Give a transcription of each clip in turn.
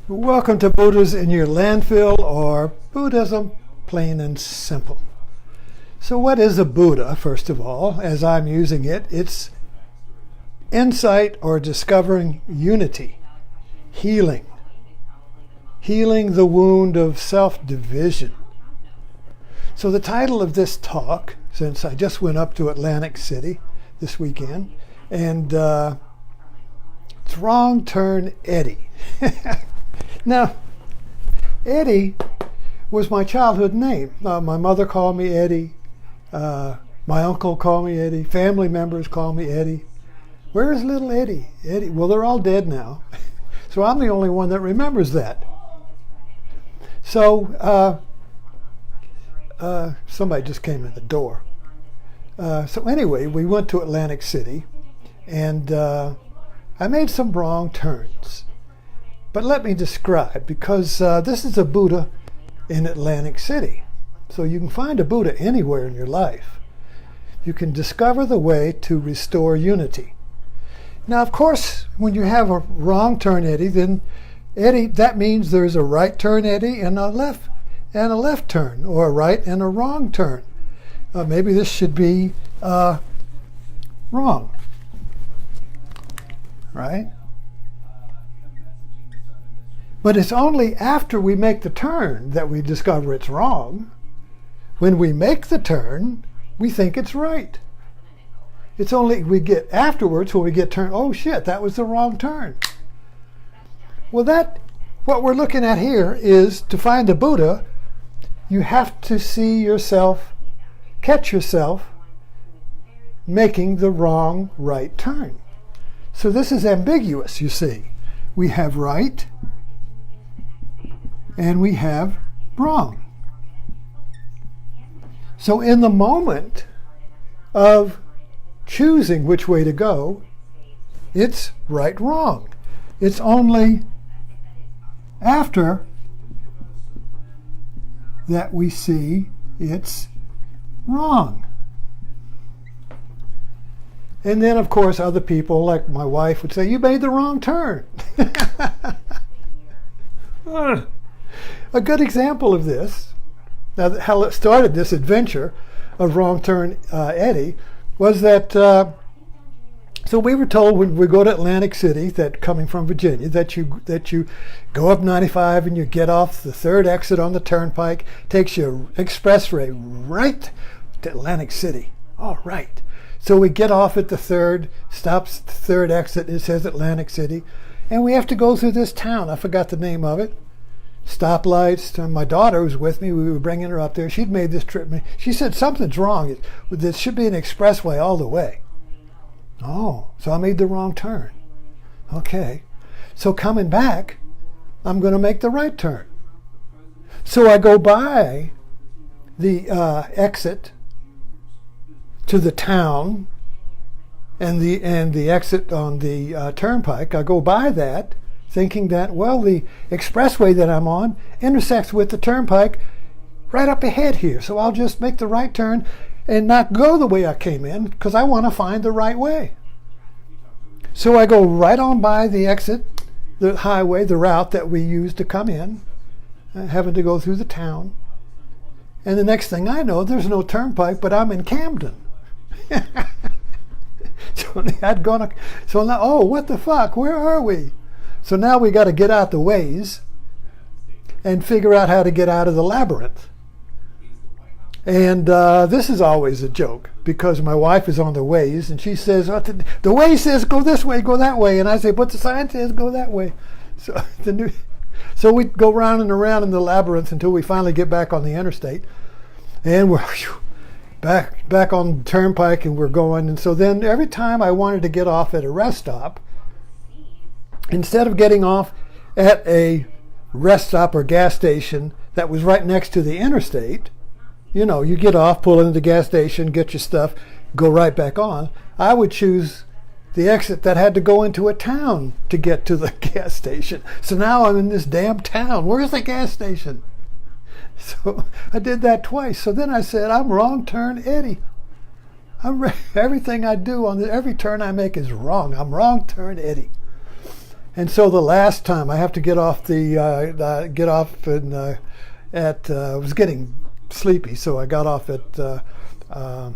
Welcome to Buddha's in Your Landfill, or Buddhism Plain and Simple. So what is a Buddha, first of all, as I'm using it? It's insight or discovering unity, healing the wound of self-division. So the title of this talk, since I just went up to Atlantic City this weekend, and it's Wrong Turn Eddie. Now, Eddie was my childhood name. My mother called me Eddie. My uncle called me Eddie. Family members call me Eddie. Where is little Eddie? Eddie. Well, they're all dead now. So I'm the only one that remembers that. So somebody just came in the door. So anyway, we went to Atlantic City, and I made some wrong turns. But let me describe, because this is a Buddha in Atlantic City. So you can find a Buddha anywhere in your life. You can discover the way to restore unity. Now, of course, when you have a wrong turn Eddie, then Eddie, that means there's a right turn Eddie and a left turn, or a right and a wrong turn. Maybe this should be wrong, right? But it's only after we make the turn that we discover it's wrong. When we make the turn, we think it's right. It's only we get afterwards when we get turned, oh shit, that was the wrong turn. Well, what we're looking at here is, to find the Buddha, you have to see yourself, catch yourself making the wrong right turn. So this is ambiguous, you see. We have right and we have wrong. So in the moment of choosing which way to go, it's right, wrong. It's only after that we see it's wrong. And then, of course, other people, like my wife, would say, you made the wrong turn. A good example of this, now how it started, this adventure of Wrong Turn Eddie, was that so we were told when we go to Atlantic City, that coming from Virginia, that you go up 95 and you get off the third exit on the turnpike, takes you expressway right to Atlantic City. All right. So we get off at the third, stops the third exit, it says Atlantic City, and we have to go through this town. I forgot the name of it. Stoplights. My daughter was with me. We were bringing her up there. She'd made this trip. She said, something's wrong. There should be an expressway all the way. Oh, so I made the wrong turn. Okay. So coming back, I'm going to make the right turn. So I go by the exit to the town and the exit on the turnpike. I go by that, thinking that, well, the expressway that I'm on intersects with the turnpike right up ahead here. So I'll just make the right turn and not go the way I came in, because I want to find the right way. So I go right on by the exit, the highway, the route that we use to come in, having to go through the town. And the next thing I know, there's no turnpike, but I'm in Camden. So now, oh, what the fuck? Where are we? So now we got to get out the Waze and figure out how to get out of the labyrinth. And this is always a joke, because my wife is on the Waze and she says, oh, the Waze says go this way, go that way. And I say, but the sign says go that way. So we go round and around in the labyrinth until we finally get back on the interstate. And we're back on the turnpike, and we're going. And so then every time I wanted to get off at a rest stop, instead of getting off at a rest stop or gas station that was right next to the interstate, you know, you get off, pull into the gas station, get your stuff, go right back on, I would choose the exit that had to go into a town to get to the gas station. So now I'm in this damn town. Where's the gas station? So I did that twice. So then I said, I'm Wrong Turn Eddie. Everything I do on every turn I make is wrong. I'm Wrong Turn Eddie. And so the last time I have to get off get off and I was getting sleepy, so I got off at I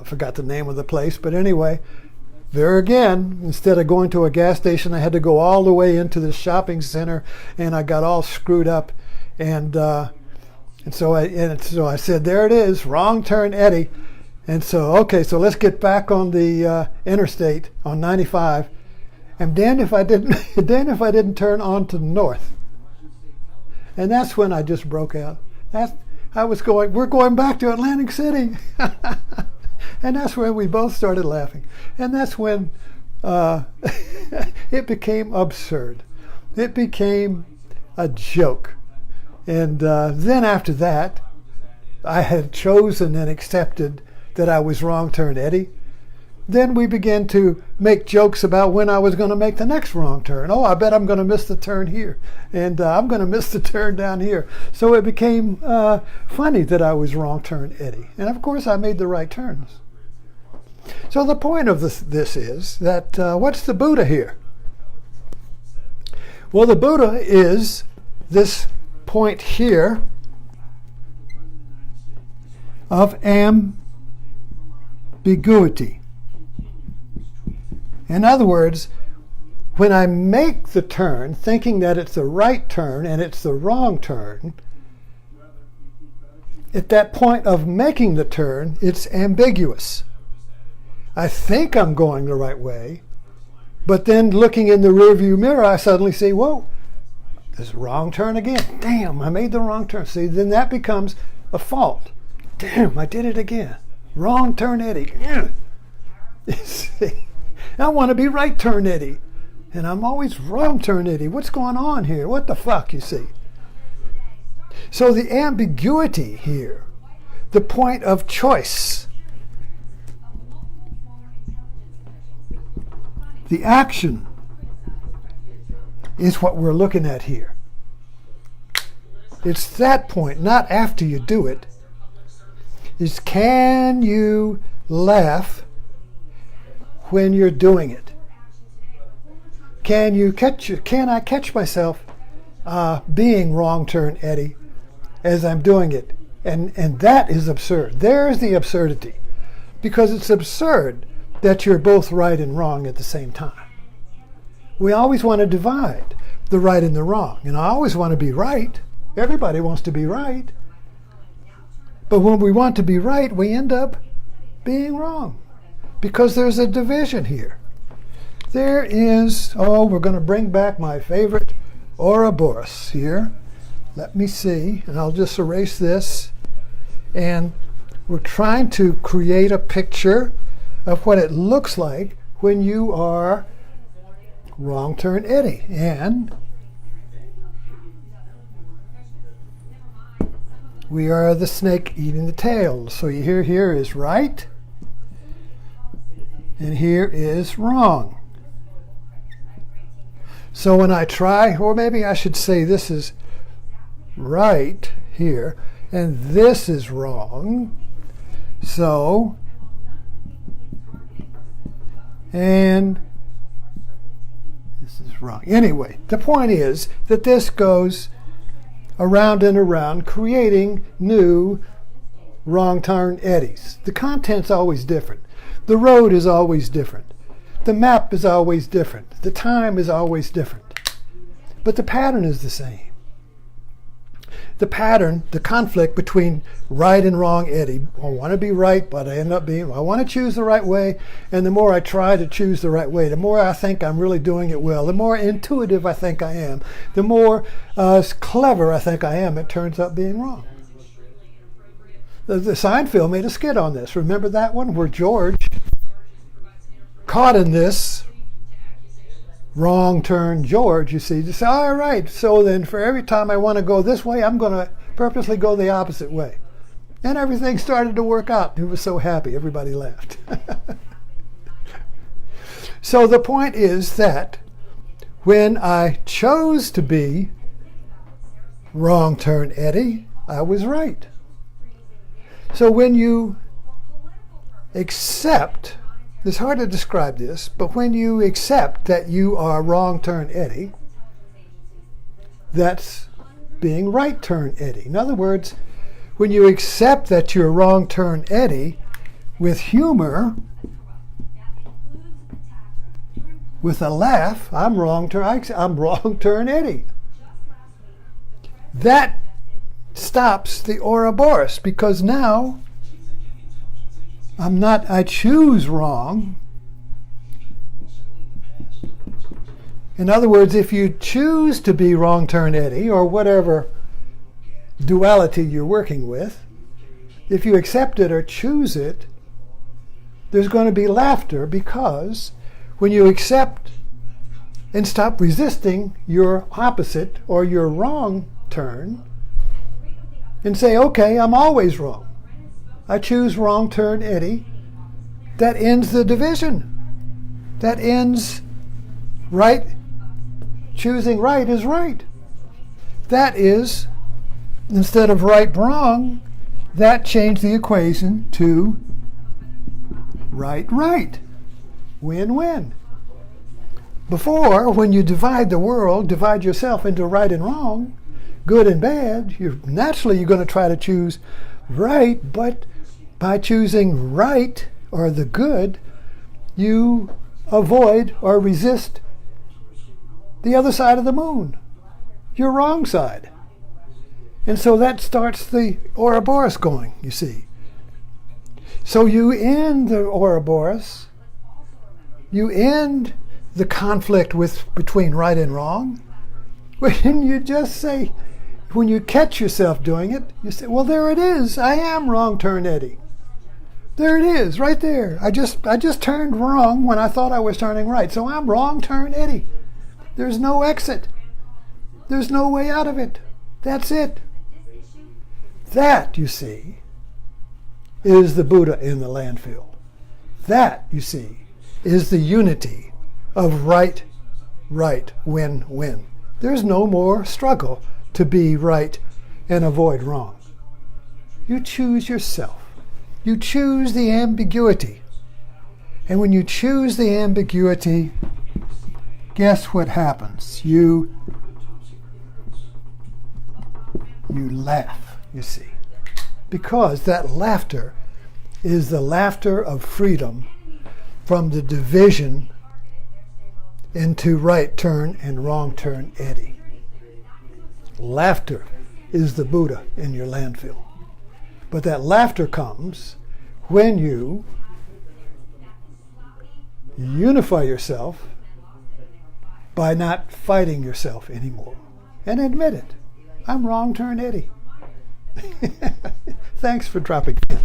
forgot the name of the place, but anyway, there again, instead of going to a gas station, I had to go all the way into the shopping center, and I got all screwed up, and so I said, there it is, wrong turn, Eddie. And so, okay, so let's get back on the interstate on 95. And damned if I didn't turn on to the north. And that's when I just broke out. We're going back to Atlantic City. And that's when we both started laughing. And that's when it became absurd. It became a joke. And then after that, I had chosen and accepted that I was wrong turn Eddie. Then we began to make jokes about when I was going to make the next wrong turn. Oh, I bet I'm going to miss the turn here. And I'm going to miss the turn down here. So it became funny that I was wrong turn Eddie. And of course, I made the right turns. So the point of this is that what's the Buddha here? Well, the Buddha is this point here of ambiguity. In other words, when I make the turn thinking that it's the right turn and it's the wrong turn, at that point of making the turn, it's ambiguous. I think I'm going the right way, but then looking in the rearview mirror, I suddenly see, whoa, this is a wrong turn again. Damn, I made the wrong turn. See, then that becomes a fault. Damn, I did it again. Wrong turn, Eddie. See, I want to be right turn, Eddie. And I'm always wrong turn, Eddie. What's going on here? What the fuck, you see? So the ambiguity here, the point of choice, the action is what we're looking at here. It's that point, not after you do it. Is can you laugh when you're doing it? Can I catch myself being wrong turn Eddie as I'm doing it? And that is absurd. There's the absurdity. Because it's absurd that you're both right and wrong at the same time. We always want to divide the right and the wrong. And I always want to be right. Everybody wants to be right. But when we want to be right, we end up being wrong. Because there's a division here. There is, we're going to bring back my favorite Ouroboros here. Let me see, and I'll just erase this. And we're trying to create a picture of what it looks like when you are wrong turn Eddie. And we are the snake eating the tail. So here is right, and here is wrong. So when I try, or maybe I should say this is right here, and this is wrong. So, and this is wrong. Anyway, the point is that this goes around and around, creating new wrong turn eddies. The content's always different. The road is always different. The map is always different. The time is always different. But the pattern is the same. The pattern, the conflict between right and wrong Eddie. I want to be right, but I end up being, I want to choose the right way, and the more I try to choose the right way, the more I think I'm really doing it well, the more intuitive I think I am, the more clever I think I am, it turns out being wrong. The Seinfeld made a skit on this. Remember that one where George, caught in this wrong turn George, you see, just say, all right, so then for every time I want to go this way, I'm going to purposely go the opposite way. And everything started to work out. He was so happy. Everybody laughed. So the point is that when I chose to be wrong turn Eddie, I was right. So when you accept It's hard to describe this, but when you accept that you are wrong turn Eddie, that's being right turn Eddie. In other words, when you accept that you're wrong turn Eddie with humor, with a laugh, I'm wrong turn Eddie. That stops the Ouroboros, because now I choose wrong. In other words, if you choose to be wrong turn Eddie, or whatever duality you're working with, if you accept it or choose it, there's going to be laughter, because when you accept and stop resisting your opposite or your wrong turn and say, okay, I'm always wrong, I choose wrong turn Eddie, that ends the division. That ends right. Choosing right is right. That is, instead of right wrong, that changed the equation to right. Win-win. Before, when you divide the world, divide yourself into right and wrong, good and bad, you're going to try to choose right, but by choosing right, or the good, you avoid or resist the other side of the moon, your wrong side. And so that starts the Ouroboros going, you see. So you end the Ouroboros, you end the conflict between right and wrong, when you just say, when you catch yourself doing it, you say, well, there it is, I am wrong turn Eddie. There it is, right there. I just turned wrong when I thought I was turning right. So I'm wrong turn Eddie. There's no exit. There's no way out of it. That's it. That, you see, is the Buddha in the landfill. That, you see, is the unity of right, win, win. There's no more struggle to be right and avoid wrong. You choose yourself. You choose the ambiguity. And when you choose the ambiguity, guess what happens? You laugh, you see. Because that laughter is the laughter of freedom from the division into right turn and wrong turn Eddie. Laughter is the Buddha in your landfill. But that laughter comes when you unify yourself by not fighting yourself anymore. And admit it. I'm wrong turn Eddie. Thanks for dropping in.